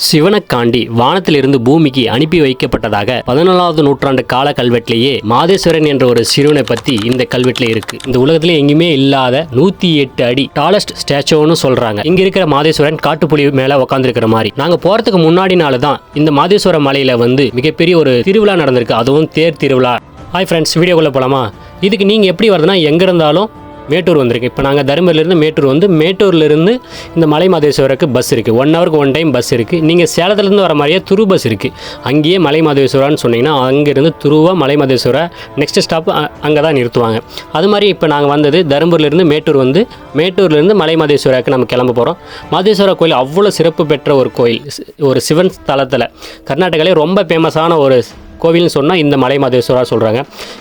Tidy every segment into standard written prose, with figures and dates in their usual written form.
சிவனைக்காண்டி வானத்திலிருந்து பூமிக்கு அனுப்பி வைக்கப்பட்டதாக 14வது நூற்றாண்டு கால கல்வெட்டிலேயே மாதேஸ்வரன் என்ற ஒரு சிறுவனை பத்தி இந்த கல்வெட்டுல இருக்கு. இந்த உலகத்திலே எங்குமே இல்லாத 108 அடி டாலஸ்ட் ஸ்டாச்சுன்னு சொல்றாங்க. இங்க இருக்கிற மாதேஸ்வரன் காட்டுப்புலி மேல உட்கார்ந்து இருக்கிற மாதிரி. நாங்க போறதுக்கு முன்னாடி நாள் தான் இந்த மாதேஸ்வர மலையில மிகப்பெரிய ஒரு திருவிழா நடந்திருக்கு. அதுவும் தேர் திருவிழா. ஹாய் ஃப்ரெண்ட்ஸ், வீடியோக்குள்ள போலாமா? இதுக்கு நீங்க எப்படி வருதுன்னா எங்க இருந்தாலும் மேட்டூர் வந்திருக்கு. இப்போ நாங்கள் தருமபுரியிலேருந்து மேட்டூர் மேட்டூர்லேருந்து இந்த மலை மாதேஸ்வரருக்கு பஸ் இருக்குது. 1 ஹவருக்கு 1 டைம் பஸ் இருக்குது. நீங்கள் சேலத்துலேருந்து வர மாதிரியே துரு பஸ் இருக்குது. அங்கேயே மலை மாதேஸ்வரான்னு சொன்னீங்கன்னா அங்கேருந்து துருவா மலை மாதேஸ்வரா நெக்ஸ்ட் ஸ்டாப் அங்கே தான் நிறுத்துவாங்க. அது மாதிரி இப்போ நாங்கள் வந்தது தருமபுரியிலேருந்து மேட்டூர் மேட்டூர்லேருந்து மலை மாதேஸ்வராவுக்கு நம்ம கிளம்ப போகிறோம். மாதேஸ்வரா கோயில் அவ்வளோ சிறப்பு பெற்ற ஒரு கோயில். ஒரு சிவன் ஸ்தலத்தில் கர்நாடகாவிலே ரொம்ப ஃபேமஸான ஒரு கோவில்னு சொன்னால் இந்த மலை மாதேஸ்வரா சொல்கிறாங்க.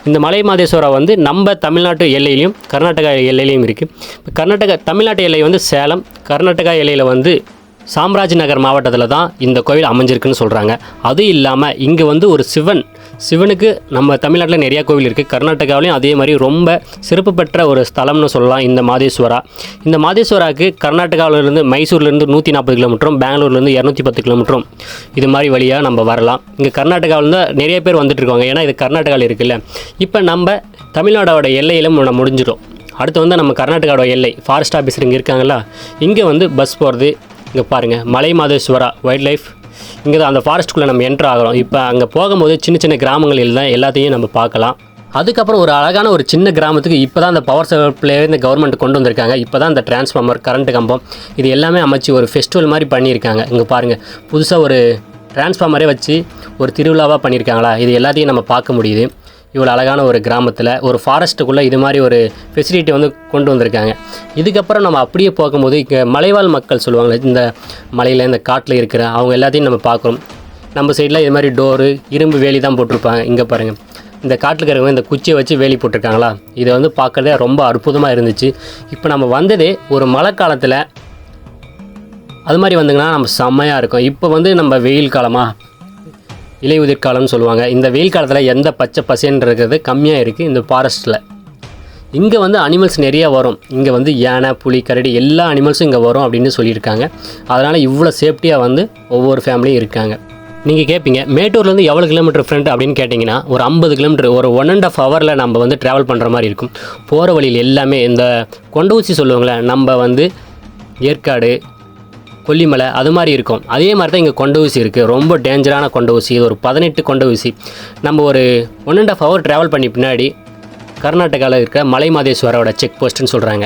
இந்த மலை மாதேஸ்வரா நம்ம தமிழ்நாட்டு எல்லையிலையும் கர்நாடகா எல்லையிலையும் இருக்குது. இப்போ தமிழ்நாட்டு எல்லை சேலம், கர்நாடகா எல்லையில் சாம்ராஜ் நகர் மாவட்டத்தில் தான் இந்த கோவில் அமைஞ்சிருக்குன்னு சொல்கிறாங்க. அது இல்லாமல் இங்கே ஒரு சிவனுக்கு நம்ம தமிழ்நாட்டில் நிறையா கோவில் இருக்குது. கர்நாடகாவிலையும் அதே மாதிரி ரொம்ப சிறப்பு பெற்ற ஒரு ஸ்தலம்னு சொல்லலாம் இந்த மாதேஸ்வரா. இந்த மாதேஸ்வராவுக்கு கர்நாடகாவிலேருந்து மைசூர்லேருந்து 140 கிலோமீட்டரும், பெங்களூர்லேருந்து 210 கிலோமீட்டரும் இது மாதிரி வழியாக நம்ம வரலாம். இங்கே கர்நாடகாவிலேருந்து நிறைய பேர் வந்துட்டுருக்காங்க. ஏன்னா இது கர்நாடகாவில் இருக்குல்ல. இப்போ நம்ம தமிழ்நாடோட எல்லையிலும் முடிஞ்சிடும். அடுத்து நம்ம கர்நாடகாவோட எல்லை ஃபாரஸ்ட் ஆஃபீஸர் இங்கே இருக்காங்களா, இங்கே பஸ் போகிறது. இங்கே பாருங்கள், மலை மாதேஸ்வரா வைல்ட் லைஃப். இங்கே தான் அந்த ஃபாரஸ்ட்டுக்குள்ளே நம்ம என்ட்ரு ஆகிறோம். இப்போ அங்கே போகும்போது சின்ன சின்ன கிராமங்களில் தான் எல்லாத்தையும் நம்ம பார்க்கலாம். அதுக்கப்புறம் ஒரு அழகான ஒரு சின்ன கிராமத்துக்கு இப்போ தான் அந்த பவர் சப்ளை இந்த கவர்மெண்ட் கொண்டு வந்திருக்காங்க. இப்போ தான் அந்த டிரான்ஸ்ஃபார்மர், கரண்ட் கம்பம் இது எல்லாமே அமைச்சு ஒரு ஃபெஸ்டிவல் மாதிரி பண்ணியிருக்காங்க. இங்கே பாருங்கள், புதுசாக ஒரு டிரான்ஸ்ஃபார்மரே வச்சு ஒரு திருவிழாவாக பண்ணியிருக்காங்களா. இது எல்லாத்தையும் நம்ம பார்க்க முடியுது. இவ்வளோ அழகான ஒரு கிராமத்தில் ஒரு ஃபாரஸ்ட்டுக்குள்ளே இது மாதிரி ஒரு ஃபெசிலிட்டி கொண்டு வந்திருக்காங்க. இதுக்கப்புறம் நம்ம அப்படியே போகும்போது இங்கே மலைவாழ் மக்கள் சொல்லுவாங்க, இந்த மலையில் இந்த காட்டில் இருக்கிற அவங்க எல்லாத்தையும் நம்ம பார்க்குறோம். நம்ம சைடில் இது மாதிரி டோரு இரும்பு வேலி தான் போட்டிருப்பாங்க. இங்கே பாருங்கள், இந்த காட்டில் இருக்கிறவங்க இந்த குச்சியை வச்சு வேலி போட்டிருக்காங்களா. இதை பார்க்குறதே ரொம்ப அற்புதமாக இருந்துச்சு. இப்போ நம்ம வந்ததே ஒரு மழை காலத்தில் அது மாதிரி வந்துங்கன்னா நம்ம செம்மையாக இருக்கும். இப்போ நம்ம வெயில் காலமாக இலையுதிர் காலம்னு சொல்லுவாங்க. இந்த வெயில் காலத்தில் எந்த பச்சை பசேன்னு இருக்கிறது கம்மியாக இருக்குது இந்த ஃபாரஸ்ட்டில். இங்கே அனிமல்ஸ் நிறையா வரும். இங்கே யானை, புலி, கரடி எல்லா அனிமல்ஸும் இங்கே வரும் அப்படின்னு சொல்லியிருக்காங்க. அதனால் இவ்வளோ சேஃப்டியாக ஒவ்வொரு ஃபேமிலியும் இருக்காங்க. நீங்கள் கேட்பீங்க, மேட்டூர்லேருந்து எவ்வளோ கிலோமீட்டர் ஃப்ரெண்ட் அப்படின்னு கேட்டிங்கன்னா ஒரு 50 கிலோமீட்டர், ஒரு 1.5 ஹவரில் நம்ம ட்ராவல் பண்ணுற மாதிரி இருக்கும். போகிற வழியில் எல்லாமே இந்த கொண்ட ஊசி சொல்லுவாங்களே, நம்ம ஏற்காடு, கொல்லிமலை அது மாதிரி இருக்கும். அதே மாதிரி தான் இங்கே கொண்ட ஊசி இருக்குது. ரொம்ப டேஞ்சரான கொண்ட ஊசி. இது ஒரு 18 கொண்ட ஊசி. நம்ம ஒரு 1.5 ஹவர் ட்ராவல் பண்ணி பின்னாடி கர்நாடகாவில் இருக்கிற மலை மாதேஸ்வரோட செக் போஸ்ட்டுன்னு சொல்கிறாங்க.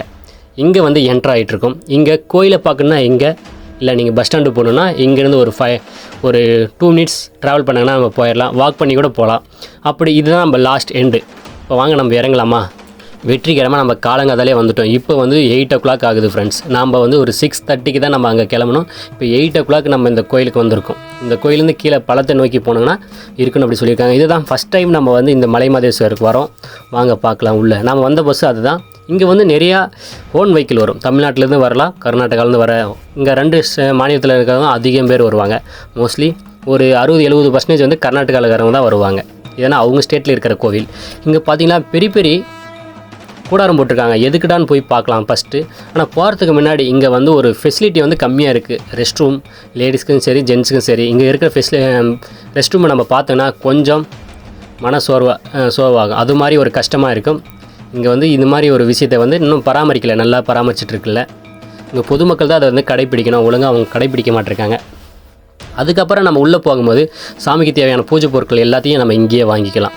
இங்கே என்ட்ரு ஆகிட்ருக்கோம். இங்கே கோயிலை பார்க்கணுன்னா இங்கே, இல்லை நீங்கள் பஸ் ஸ்டாண்டு போகணுன்னா இங்கேருந்து ஒரு 2 மினிட்ஸ் ட்ராவல் பண்ணாங்கன்னா நம்ம போயிடலாம். வாக் பண்ணி கூட போகலாம். அப்படி இதுதான் நம்ம லாஸ்ட் எண்டு. இப்போ வாங்க நம்ம இறங்கலாமா? வெற்றிகரமாக நம்ம காலங்காதாலே வந்துட்டோம். இப்போ 8 o'clock ஆகுது ஃப்ரெண்ட்ஸ். நாம் ஒரு 6:30க்கு தான் நம்ம அங்கே கிளம்பணும். இப்போ 8 o'clock நம்ம இந்த கோயிலுக்கு வந்திருக்கோம். இந்த கோயிலேருந்து கீழே பழத்தை நோக்கி போனோங்கன்னா இருக்குன்னு அப்படி சொல்லியிருக்காங்க. இதுதான் ஃபஸ்ட் டைம் நம்ம இந்த மலை மாதேஸ்வருக்கு வரோம். வாங்க பார்க்கலாம் உள்ளே. நாம் வந்த பஸ்ஸு அதுதான். இங்கே நிறையா ஓன் வெஹிக்கிள் வரும். தமிழ்நாட்டிலேருந்து வரலாம், கர்நாடகாவிலேருந்து வர. இங்கே 2 மாநிலத்தில் இருக்கிறவங்க அதிகம் பேர் வருவாங்க. மோஸ்ட்லி ஒரு 60-70% கர்நாடகாவில் இருக்கிறவங்க தான் வருவாங்க. ஏன்னா அவங்க ஸ்டேட்டில் இருக்கிற கோவில். இங்கே பார்த்தீங்கன்னா பெரிய பெரிய கூடாரம் போட்டிருக்காங்க. எதுக்குடான்னு போய் பார்க்கலாம் ஃபஸ்ட்டு. ஆனால் போகிறதுக்கு முன்னாடி இங்கே ஒரு ஃபெசிலிட்டி கம்மியாக இருக்குது. ரெஸ்ட் ரூம் லேடிஸ்க்கும் சரி ஜென்ஸுக்கும் சரி. இங்கே இருக்கிற ரெஸ்ட் ரூமை நம்ம பார்த்தோன்னா கொஞ்சம் சோர்வாகும். அது மாதிரி ஒரு கஷ்டமாக இருக்கும். இங்கே இது மாதிரி ஒரு விஷயத்தை இன்னும் பராமரிக்கலை, நல்லா பராமரிச்சிட்ருக்குல்ல. இங்கே பொதுமக்கள் தான் அதை கடைப்பிடிக்கணும். ஒழுங்காக அவங்க கடைப்பிடிக்க மாட்டிருக்காங்க. அதுக்கப்புறம் நம்ம உள்ளே போகும்போது சாமிக்கு தேவையான பூஜை பொருட்கள் எல்லாத்தையும் நம்ம இங்கேயே வாங்கிக்கலாம்.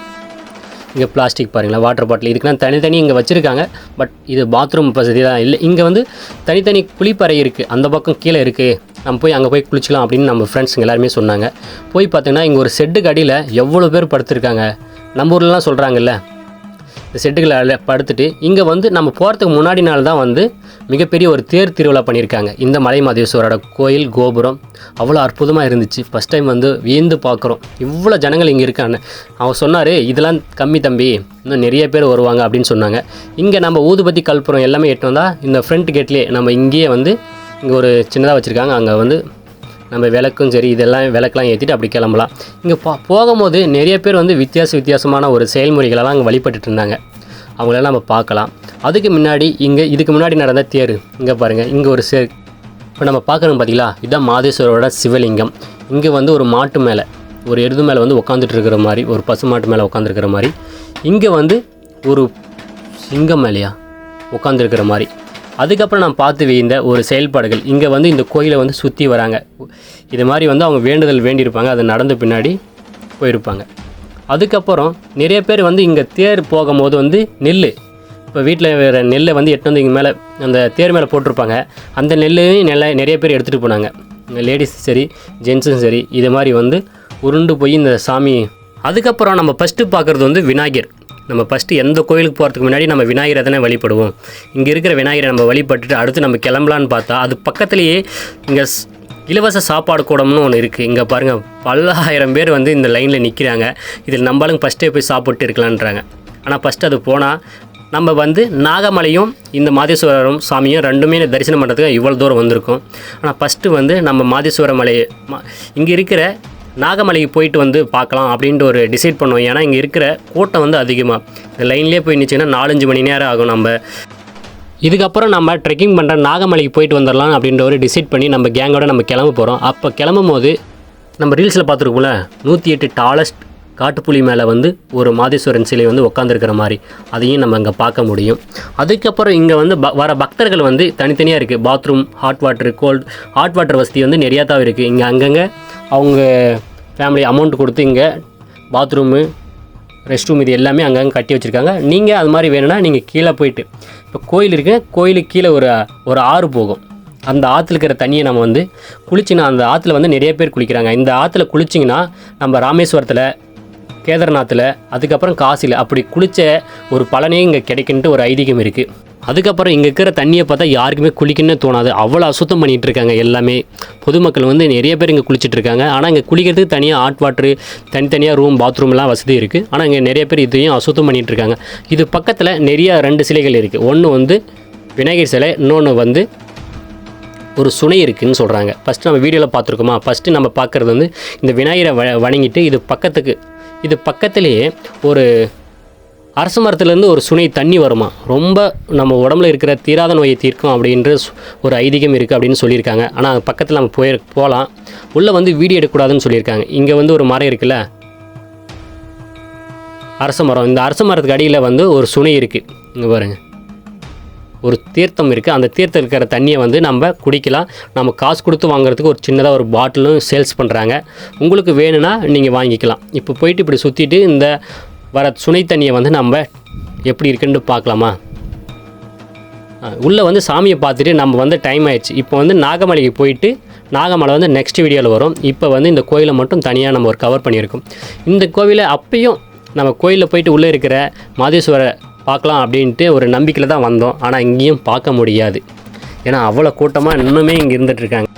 இங்கே பிளாஸ்டிக் பாருங்களா, வாட்டர் பாட்டில் இதுக்குலாம் தனித்தனி இங்கே வச்சுருக்காங்க. பட் இது பாத்ரூம் வசதி தான் இல்லை. இங்கே தனித்தனி குளிப்பறை இருக்குது. அந்த பக்கம் கீழே இருக்குது. நம்ம போய் அங்கே போய் குளிச்சிக்கலாம் அப்படின்னு நம்ம ஃப்ரெண்ட்ஸுங்க எல்லாருமே சொன்னாங்க. போய் பார்த்தீங்கன்னா இங்கே ஒரு செட்டுக்கு அடியில் எவ்வளோ பேர் படுத்துருக்காங்க. நம்ம ஊர்லலாம் சொல்கிறாங்கல்ல, இந்த செட்டுகளை படுத்துட்டு இங்கே நம்ம போகிறதுக்கு முன்னாடி நாள் தான் மிகப்பெரிய ஒரு தேர் திருவிழா பண்ணியிருக்காங்க. இந்த மலை மாதேஸ்வரோட கோயில் கோபுரம் அவ்வளோ அற்புதமாக இருந்துச்சு. ஃபஸ்ட் டைம் வியந்து பார்க்குறோம். இவ்வளோ ஜனங்கள் இங்கே இருக்கான்னு. அவர் சொன்னார், இதெல்லாம் கம்மி தம்பி, இன்னும் நிறைய பேர் வருவாங்க அப்படின்னு சொன்னாங்க. இங்கே நம்ம ஊதுபத்தி கற்பூரம் எல்லாமே எட்டு வந்தால் இந்த ஃப்ரண்ட் கேட்லேயே நம்ம இங்கேயே இங்கே ஒரு சின்னதாக வச்சுருக்காங்க. அங்கே நம்ம விளக்கும் சரி இதெல்லாம் விளக்கெலாம் ஏற்றிட்டு அப்படி கிளம்பலாம். இங்கே போகும்போது நிறைய பேர் வித்தியாசமான ஒரு செயல்முறைகளெல்லாம் அங்கே வழிபட்டுட்டு இருந்தாங்க. அவங்களெல்லாம் நம்ம பார்க்கலாம். அதுக்கு முன்னாடி இதுக்கு முன்னாடி நடந்த தேர் இங்கே பாருங்கள். இங்கே ஒரு இப்போ நம்ம பார்க்குறோம் பார்த்தீங்களா, இதுதான் மாதேஸ்வரோட சிவலிங்கம். இங்கே வந்து ஒரு மாட்டு மேலே, ஒரு எருது மேலே வந்து உட்காந்துட்டு இருக்கிற மாதிரி, ஒரு பசு மாட்டு மேலே உட்காந்துருக்கிற மாதிரி, இங்கே வந்து ஒரு சிங்கம் மேலேயா உட்காந்துருக்கிற மாதிரி. அதுக்கப்புறம் நான் பார்த்து வைந்த ஒரு செயல்பாடுகள், இங்கே வந்து இந்த கோயிலை வந்து சுற்றி வராங்க. இது மாதிரி வந்து அவங்க வேண்டுதல் வேண்டியிருப்பாங்க, அது நடந்த பின்னாடி போயிருப்பாங்க. அதுக்கப்புறம் நிறைய பேர் வந்து இங்கே தேர் போகும்போது வந்து நெல், இப்போ வீட்டில் வேறு நெல்லை வந்து எட்டு வந்து இங்கே மேலே அந்த தேர் மேலே போட்டிருப்பாங்க. அந்த நெல்லையும் நிறைய பேர் எடுத்துகிட்டு போனாங்க, லேடிஸும் சரி ஜென்ஸும் சரி. இது மாதிரி வந்து உருண்டு போய் இந்த சாமி. அதுக்கப்புறம் நம்ம ஃபஸ்ட்டு பார்க்குறது வந்து விநாயகர். நம்ம ஃபஸ்ட்டு எந்த கோயிலுக்கு போகிறதுக்கு முன்னாடி நம்ம விநாயகரை தானே வழிபடுவோம். இங்கே இருக்கிற விநாயகரை நம்ம வழிபட்டுட்டு அடுத்து நம்ம கிளம்பலான்னு பார்த்தா அது பக்கத்துலேயே இங்கே இலவச சாப்பாடு கூடம்னு ஒன்று இருக்குது. இங்கே பாருங்கள், பல்லாயிரம் பேர் வந்து இந்த லைனில் நிற்கிறாங்க. இதில் நம்மளும் ஃபஸ்ட்டே போய் சாப்பிட்டு இருக்கலான்றாங்க. ஆனால் ஃபஸ்ட்டு அது போனால் நம்ம வந்து நாகமலையும் இந்த மாதேஸ்வரம் சாமியும் ரெண்டுமே தரிசனம் பண்ணுறதுக்கு இவ்வளோ தூரம் வந்திருக்கோம். ஆனால் ஃபஸ்ட்டு வந்து நம்ம மாதேஸ்வர மலை இங்கே இருக்கிற நாகமலைக்கு போயிட்டு வந்து பார்க்கலாம் அப்படின்ட்டு ஒரு டிசைட் பண்ணுவோம். ஏன்னா இங்கே இருக்கிற கூட்டம் வந்து அதிகமாக, இந்த லைன்லேயே போய் நினச்சிங்கன்னா 4-5 மணி நேரம் ஆகும். நம்ம இதுக்கப்புறம் நம்ம ட்ரெக்கிங் பண்ணுற நாகமலைக்கு போயிட்டு வந்துடலாம் அப்படின்ற ஒரு டிசைட் பண்ணி நம்ம கேங்கோட நம்ம கிளம்ப போகிறோம். அப்போ கிளம்பும் போது நம்ம ரீல்ஸில் பார்த்துருக்கோம்ல, 108 டாலஸ்ட் காட்டுப்புலி மேலே வந்து ஒரு மாதேஸ்வரன் சிலை வந்து உட்காந்துருக்கிற மாதிரி, அதையும் நம்ம அங்கே பார்க்க முடியும். அதுக்கப்புறம் இங்கே வந்து வர பக்தர்கள் வந்து தனித்தனியாக இருக்குது. பாத்ரூம், ஹாட் வாட்டர் வசதி வந்து நிறையா தான் இருக்குது. இங்கே அங்கங்கே அவங்க ஃபேமிலி அமௌண்ட் கொடுத்து இங்கே பாத்ரூமு, ரெஸ்ட் ரூம் இது எல்லாமே அங்கங்கே கட்டி வச்சுருக்காங்க. நீங்கள் அது மாதிரி வேணும்னா நீங்கள் கீழே போயிட்டு, இப்போ கோயில் இருக்குது, கோயிலுக்கு கீழே ஒரு ஆறு போகும். அந்த ஆற்றுல இருக்கிற தண்ணியை நம்ம வந்து குளிச்சிங்கன்னா, அந்த ஆற்றுல வந்து நிறைய பேர் குளிக்கிறாங்க. இந்த ஆற்றுல குளிச்சிங்கன்னா நம்ம ராமேஸ்வரத்தில், கேதார்நாத்தில், அதுக்கப்புறம் காசியில் அப்படி குளித்த ஒரு பலனே இங்கே கிடைக்குன்ட்டு ஒரு ஐதீகம் இருக்குது. அதுக்கப்புறம் இங்கே இருக்கிற தண்ணியை பார்த்தா யாருக்குமே குளிக்கணும்னு தோணாது, அவ்வளோ அசுத்தம் பண்ணிகிட்டு இருக்காங்க எல்லாமே. பொதுமக்கள் வந்து நிறைய பேர் இங்கே குளிச்சுட்டு இருக்காங்க. ஆனால் இங்கே குளிக்கிறதுக்கு தனியாக ஹாட் வாட்ரு, தனித்தனியாக ரூம், பாத்ரூம்லாம் வசதி இருக்குது. ஆனால் இங்கே நிறைய பேர் இதையும் அசுத்தம் பண்ணிகிட்டு இருக்காங்க. இது பக்கத்தில் நிறையா 2 சிலைகள் இருக்குது. ஒன்று வந்து விநாயகர் சிலை, இன்னொன்று வந்து ஒரு சுனை இருக்குதுன்னு சொல்கிறாங்க. ஃபஸ்ட்டு நம்ம வீடியோவில் பார்த்துருக்கோமா, ஃபஸ்ட்டு நம்ம பார்க்குறது வந்து இந்த விநாயகரை வணங்கிட்டு இது பக்கத்துலேயே ஒரு அரச மரத்துலேருந்து ஒரு சுனை தண்ணி வருமா, ரொம்ப நம்ம உடம்புல இருக்கிற தீராத நோயை தீர்க்கும் அப்படின்ற ஒரு ஐதீகம் இருக்குது அப்படின்னு சொல்லியிருக்காங்க. ஆனால் பக்கத்தில் நம்ம போகலாம், உள்ளே வந்து வீடியோ எடுக்கக்கூடாதுன்னு சொல்லியிருக்காங்க. இங்கே வந்து ஒரு மரம் இருக்குல்ல, அரச மரம். இந்த அரச மரத்துக்கு அடியில் வந்து ஒரு சுனை இருக்குது. இங்கே பாருங்கள், ஒரு தீர்த்தம் இருக்குது. அந்த தீர்த்தம் இருக்கிற தண்ணியை வந்து நம்ம குடிக்கலாம். நம்ம காசு கொடுத்து வாங்குறதுக்கு ஒரு சின்னதாக ஒரு பாட்டிலும் சேல்ஸ் பண்ணுறாங்க. உங்களுக்கு வேணும்னா நீங்கள் வாங்கிக்கலாம். இப்போ போயிட்டு இப்படி சுற்றிட்டு இந்த வர சுனை தண்ணியை வந்து நம்ம எப்படி இருக்குன்னு பார்க்கலாமா. உள்ளே வந்து சாமியை பார்த்துட்டு நம்ம வந்து டைம் ஆயிடுச்சு. இப்போ வந்து நாகமலைக்கு போயிட்டு, நாகமலை வந்து நெக்ஸ்ட் வீடியோவில் வரும். இப்போ வந்து இந்த கோயிலை மட்டும் தனியாக நம்ம ஒரு கவர் பண்ணியிருக்கோம். இந்த கோவிலை அப்பையும் நம்ம கோயிலில் போயிட்டு உள்ளே இருக்கிற மாதேஸ்வரை பார்க்கலாம் அப்படின்ட்டு ஒரு நம்பிக்கையில் தான் வந்தோம். ஆனால் இங்கேயும் பார்க்க முடியாது, ஏன்னா அவ்வளோ கூட்டமாக இன்னுமே இங்கே இருந்துகிட்ருக்காங்க.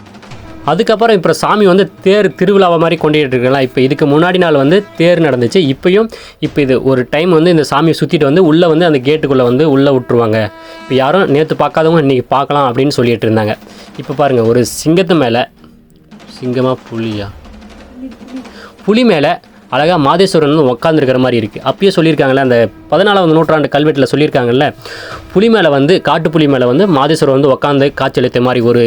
அதுக்கப்புறம் இப்போ சாமி வந்து தேர் திருவிழாவை மாதிரி கொண்டுகிட்டு இருக்கலாம். இப்போ இதுக்கு முன்னாடி நாள் வந்து தேர் நடந்துச்சு. இப்போ இது ஒரு டைம் வந்து இந்த சாமியை சுற்றிட்டு வந்து உள்ளே வந்து அந்த கேட்டுக்குள்ளே வந்து உள்ளே விட்டுருவாங்க. இப்போ யாரும் நேற்று பார்க்காதவங்க இன்றைக்கி பார்க்கலாம் அப்படின்னு சொல்லிட்டு இருந்தாங்க. இப்போ பாருங்கள், ஒரு சிங்கத்து மேலே, புலி மேலே அழகாக மாதேஸ்வரன் உட்காந்துருக்கிற மாதிரி இருக்குது. அப்பயே சொல்லியிருக்காங்கல்ல, அந்த 14ஆம் நூற்றாண்டு கல்வெட்டில் சொல்லியிருக்காங்கல்ல, புலி மேலே வந்து காட்டுப்புலி மேலே வந்து மாதேஸ்வரன் வந்து உட்காந்து காட்சியளித்த மாதிரி ஒரு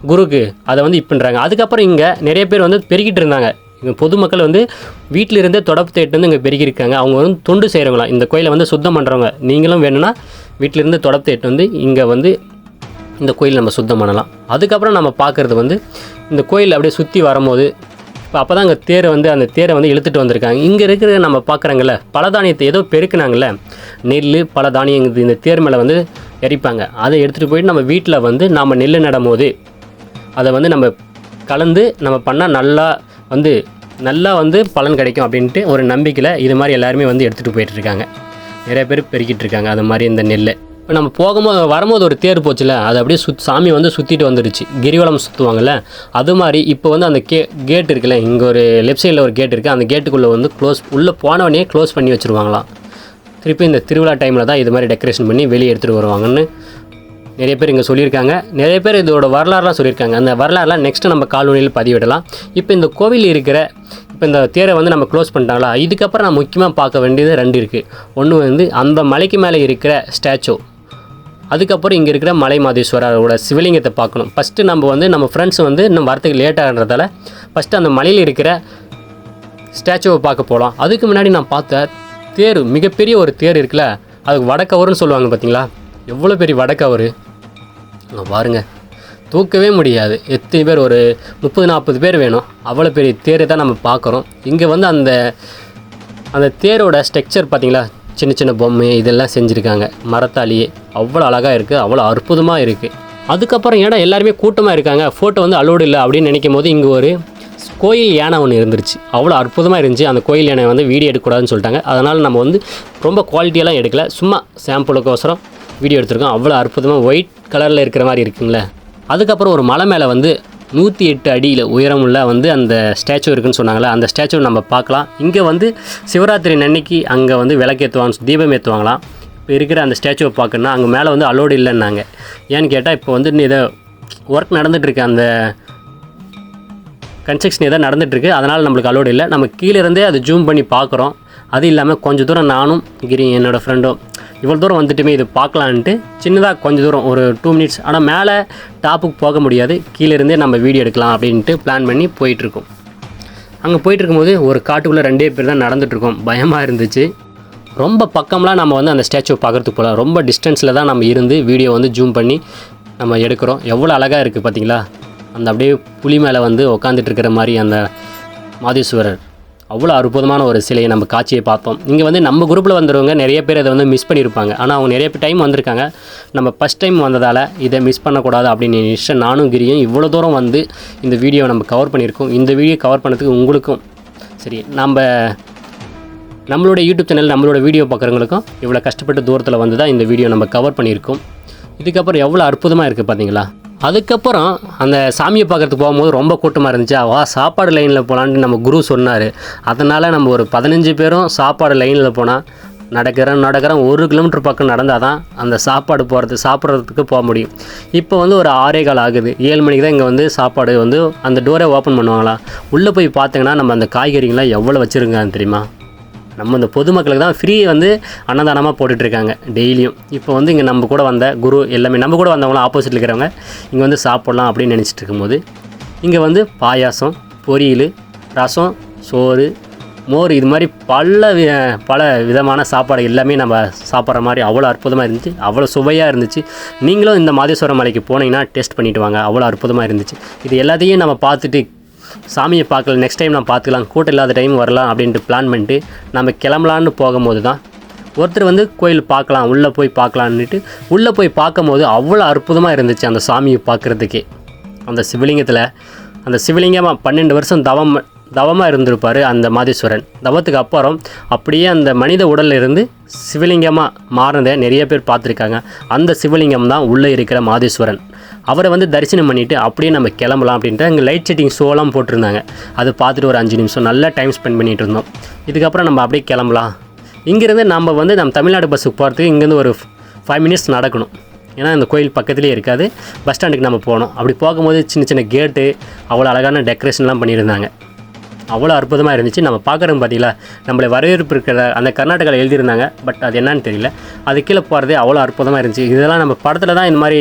குருக்கு அதை வந்து இப்போன்றாங்க. அதுக்கப்புறம் இங்கே நிறைய பேர் வந்து பெருகிட்டு இருந்தாங்க. இங்கே பொதுமக்கள் வந்து வீட்டில் இருந்தே தொடப்பு தேட்டு வந்து இங்கே பெருகிருக்காங்க. அவங்க வந்து தொண்டு செய்கிறவங்களாம், இந்த கோயிலை வந்து சுத்தம் பண்ணுறவங்க. நீங்களும் வேணும்னா வீட்டிலேருந்து தொடப்பு தேட்டு வந்து இங்கே வந்து இந்த கோயில் நம்ம சுத்தம் பண்ணலாம். அதுக்கப்புறம் நம்ம பார்க்குறது வந்து இந்த கோயில் அப்படியே சுற்றி வரும்போது, இப்போ அப்போ தான் அங்கே அந்த தேரை வந்து இழுத்துட்டு வந்திருக்காங்க. இங்கே இருக்கிற நம்ம பார்க்குறாங்கல்ல, பலதானியத்தை ஏதோ பெருக்குனாங்கல்ல, நெல் பல தானியங்கள் இந்த தேர் மேலே வந்து எரிப்பாங்க. அதை எடுத்துகிட்டு போயிட்டு நம்ம வீட்டில் வந்து நம்ம நெல் நடும் போது அதை வந்து நம்ம கலந்து நம்ம பண்ணால் நல்லா வந்து பலன் கிடைக்கும் அப்படின்ட்டு ஒரு நம்பிக்கையில் இது மாதிரி எல்லாருமே வந்து எடுத்துகிட்டு போயிட்டுருக்காங்க. நிறைய பேர் பெருக்கிட்டு இருக்காங்க அது மாதிரி இந்த நெல்லை. இப்போ நம்ம வரும்போது ஒரு தேர் போச்சுல, அது அப்படியே சாமி வந்து சுற்றிட்டு வந்துடுச்சு. கிரிவலம் சுற்றுவாங்கள்ல, அது மாதிரி இப்போ வந்து அந்த கேட் இருக்குல்ல, இங்கே ஒரு லெஃப்ட் சைடில் ஒரு கேட் இருக்குது. அந்த கேட்டுக்குள்ளே வந்து உள்ளே போனவனே க்ளோஸ் பண்ணி வச்சுருவாங்களாம். திருப்பி இந்த திருவிழா டைமில் தான் இது மாதிரி டெக்கரேஷன் பண்ணி வெளியே எடுத்துகிட்டு வருவாங்கன்னு நிறைய பேர் இங்கே சொல்லியிருக்காங்க. நிறைய பேர் இதோட வரலாறுலாம் சொல்லியிருக்காங்க. அந்த வரலாறுலாம் நெக்ஸ்ட்டு நம்ம கால்வனியில் பதிவிடலாம். இப்போ இந்த கோவில் இருக்கிற இந்த தேரை வந்து நம்ம க்ளோஸ் பண்ணிட்டாங்களா, இதுக்கப்புறம் நான் முக்கியமாக பார்க்க வேண்டியது 2 இருக்குது. ஒன்று வந்து அந்த மலைக்கு மேலே இருக்கிற ஸ்டாச்சு, அதுக்கப்புறம் இங்கே இருக்கிற மலை மாதேஸ்வரரோட சிவலிங்கத்தை பார்க்கணும். ஃபஸ்ட்டு நம்ம ஃப்ரெண்ட்ஸ் இன்னும் வரத்துக்கு லேட்டாகிறதால ஃபஸ்ட்டு அந்த மலையில் இருக்கிற ஸ்டாச்சுவை பார்க்க போகலாம். அதுக்கு முன்னாடி நான் பார்த்த தேர், மிகப்பெரிய ஒரு தேர் இருக்குல்ல, அதுக்கு வடக்கவருன்னு சொல்லுவாங்க பார்த்தீங்களா, எவ்வளோ பெரிய வடக்கவர் பாருங்கள், தூக்கவே முடியாது. எத்தனை பேர், ஒரு 30-40 பேர் வேணும், அவ்வளோ பெரிய தேரை தான் நம்ம பார்க்குறோம். இங்கே அந்த தேரோட ஸ்ட்ரக்சர் பார்த்தீங்களா, சின்ன சின்ன பொம்மை இதெல்லாம் செஞ்சுருக்காங்க மரத்தாலேயே, அவ்வளோ அழகாக இருக்குது, அவ்வளோ அற்புதமாக இருக்குது. அதுக்கப்புறம் ஏன்னா எல்லாருமே கூட்டமாக இருக்காங்க, ஃபோட்டோ அலோடு இல்லை அப்படின்னு நினைக்கும் போது இங்கே ஒரு கோயில் யானை ஒன்று இருந்துருச்சு, அவ்வளோ அற்புதமாக இருந்துச்சு. அந்த கோயில் யானை வீடியோ எடுக்கக்கூடாதுன்னு சொல்லிட்டாங்க. அதனால் நம்ம ரொம்ப குவாலிட்டியெல்லாம் எடுக்கல, சும்மா சாம்பிளுக்கோசரம் வீடியோ எடுத்திருக்கோம். அவ்வளோ அற்புதமாக ஒயிட் கலரில் இருக்கிற மாதிரி இருக்குங்களே. அதுக்கப்புறம் ஒரு மலை மேலே 108 அடியில் உயரமுள்ள அந்த ஸ்டாச்சு இருக்குதுன்னு சொன்னாங்களே, அந்த ஸ்டாச்சு நம்ம பார்க்கலாம். இங்கே சிவராத்திரி அன்னைக்கு அங்கே விளக்கேற்றுவாங்க, தீபம் ஏற்றுவாங்களாம். இப்போ இருக்கிற அந்த ஸ்டாச்சுவை பார்க்கணுன்னா அங்கே மேலே அலோடு இல்லைன்னாங்க. ஏன்னு கேட்டால் இப்போ இதை ஒர்க் நடந்துகிட்ருக்கு, அந்த கன்ஸ்ட்ரக்ஷன் எதாவது நடந்துகிட்ருக்கு, அதனால் நம்மளுக்கு அலோடு இல்லை. நம்ம கீழே இருந்தே அதை ஜூம் பண்ணி பார்க்குறோம். அது இல்லாமல் கொஞ்சம் தூரம் நானும் என்னோடய ஃப்ரெண்டும் இவ்வளோ தூரம் வந்துட்டுமே இது பார்க்கலான்ட்டு சின்னதாக கொஞ்சம் தூரம் ஒரு 2 மினிட்ஸ், ஆனால் மேலே டாப்புக்கு போக முடியாது, கீழே இருந்தே நம்ம வீடியோ எடுக்கலாம் அப்படின்ட்டு பிளான் பண்ணி போயிட்டுருக்கோம். அங்கே போயிட்டுருக்கும்போது ஒரு காட்டுக்குள்ளே 2 பேர் தான் நடந்துகிட்ருக்கோம், பயமாக இருந்துச்சு. ரொம்ப பக்கம்லாம் நம்ம அந்த ஸ்டாச்சுவை பார்க்குறதுக்கு போகலாம், ரொம்ப டிஸ்டன்ஸில் தான் நம்ம இருந்து வீடியோ ஜூம் பண்ணி நம்ம எடுக்கிறோம். எவ்வளோ அழகாக இருக்குது பார்த்தீங்களா, அந்த அப்படியே புலி மேலே உட்காந்துட்டு இருக்கிற மாதிரி அந்த மாதேஸ்வரர், அவ்வளோ அற்புதமான ஒரு சிலையை நம்ம காட்சியை பார்த்தோம். இங்கே நம்ம குரூப்பில் வந்துடுவங்க நிறைய பேர் அதை மிஸ் பண்ணியிருப்பாங்க, ஆனால் அவங்க நிறைய டைம் வந்திருக்காங்க. நம்ம ஃபஸ்ட் டைம் வந்ததால் இதை மிஸ் பண்ணக்கூடாது அப்படின்னு நினைச்சேன். நானும் கிரியும் இவ்வளோ தூரம் இந்த வீடியோவை நம்ம கவர் பண்ணியிருக்கோம். இந்த வீடியோ கவர் பண்ணதுக்கு உங்களுக்கும் சரி, நம்மளோட யூடியூப் சேனல் நம்மளோட வீடியோ பார்க்குறவங்களுக்கும் இவ்வளோ கஷ்டப்பட்டு தூரத்தில் தான் இந்த வீடியோ நம்ம கவர் பண்ணியிருக்கோம். இதுக்கப்புறம் எவ்வளோ அற்புதமாக இருக்குது பார்த்தீங்களா. அதுக்கப்புறம் அந்த சாமியை பார்க்குறதுக்கு போகும்போது ரொம்ப கூட்டமாக இருந்துச்சு. சாப்பாடு லைனில் போகலான்ட்டு நம்ம குரு சொன்னார். அதனால் நம்ம ஒரு 15 பேரும் சாப்பாடு லைனில் போனால் நடக்கிறோம் 1 கிலோமீட்டர் பக்கம் நடந்தால் தான் அந்த சாப்பிட்றதுக்கு போக முடியும். இப்போ ஒரு 6:15 ஆகுது, 7 மணிக்கு தான் இங்கே சாப்பாடு அந்த டோரை ஓப்பன் பண்ணுவாங்களா. உள்ளே போய் பார்த்தீங்கன்னா நம்ம அந்த காய்கறிங்களாம் எவ்வளோ வச்சுருக்கான்னு தெரியுமா. நம்ம இந்த பொதுமக்களுக்கு தான் ஃப்ரீ அன்னதானமாக போட்டுட்ருக்காங்க டெய்லியும். இப்போ இங்கே நம்ம கூட வந்த குரு எல்லாமே நம்ம கூட வந்தவங்களாம் ஆப்போசிட்டில் இருக்கிறவங்க இங்கே சாப்பிட்லாம் அப்படின்னு நினச்சிட்டு இருக்கும்போது இங்கே பாயாசம், பொரியல், ரசம், சோறு, மோர், இது மாதிரி பல விதமான சாப்பாடு எல்லாமே நம்ம சாப்பிட்ற மாதிரி அவ்வளோ அற்புதமாக இருந்துச்சு, அவ்வளோ சுவையாக இருந்துச்சு. நீங்களும் இந்த மாதேஸ்வரம் மலைக்கு போனீங்கன்னா டேஸ்ட் பண்ணிவிட்டு வாங்க, அவ்வளோ அற்புதமாக இருந்துச்சு. இது எல்லாத்தையும் நம்ம பார்த்துட்டு சாமியை பார்க்கல, நெக்ஸ்ட் டைம் நான் பார்த்துக்கலாம், கூட்டம் இல்லாத டைம் வரலாம் அப்படின்ட்டு பிளான் பண்ணிட்டு நம்ம கிளம்பலான்னு போகும்போது தான் ஒருத்தர் கோயில் பார்க்கலாம், உள்ளே போய் பார்க்கலான்னுட்டு உள்ளே போய் பார்க்கும்போது அவ்வளோ அற்புதமாக இருந்துச்சு அந்த சாமியை பார்க்குறதுக்கே. அந்த சிவலிங்கமாக 12 வருஷம் தவமாக இருந்திருப்பார் அந்த மாதேஸ்வரன். தவத்துக்கு அப்புறம் அப்படியே அந்த மனித உடலில் இருந்து சிவலிங்கமாக மாறினதை நிறைய பேர் பார்த்துருக்காங்க. அந்த சிவலிங்கம் தான் உள்ளே இருக்கிற மாதேஸ்வரன். அவரை தரிசனம் பண்ணிவிட்டு அப்படியே நம்ம கிளம்பலாம் அப்படின்ட்டு அங்கே லைட் செட்டிங் ஷோலாம் போட்டிருந்தாங்க. அதை பார்த்துட்டு ஒரு 5 நிமிஷம் நல்லா டைம் ஸ்பெண்ட் பண்ணிகிட்டு இருந்தோம். இதுக்கப்புறம் நம்ம அப்படியே கிளம்பலாம். இங்கேருந்து நம்ம தமிழ்நாடு பஸ்ஸுக்கு போகிறதுக்கு இங்கேருந்து ஒரு 5 மினிட்ஸ் நடக்கணும். ஏன்னா இந்த கோயில் பக்கத்துலேயே இருக்காது, பஸ் ஸ்டாண்டுக்கு நம்ம போகணும். அப்படி போகும்போது சின்ன சின்ன கேட்டு அவ்வளோ அழகான டெக்கரேஷன்லாம் பண்ணியிருந்தாங்க, அவ்வளோ அற்புதமாக இருந்துச்சு. நம்ம பார்க்குறோம் பார்த்தீங்களா, நம்மளை வரவேற்பு இருக்கிற அந்த கர்நாடகாவில் எழுதியிருந்தாங்க, பட் அது என்னன்னு தெரியல. அது கீழே போகிறதே அவ்வளோ அற்புதமாக இருந்துச்சு. இதெல்லாம் நம்ம படத்தில் தான் இந்த மாதிரி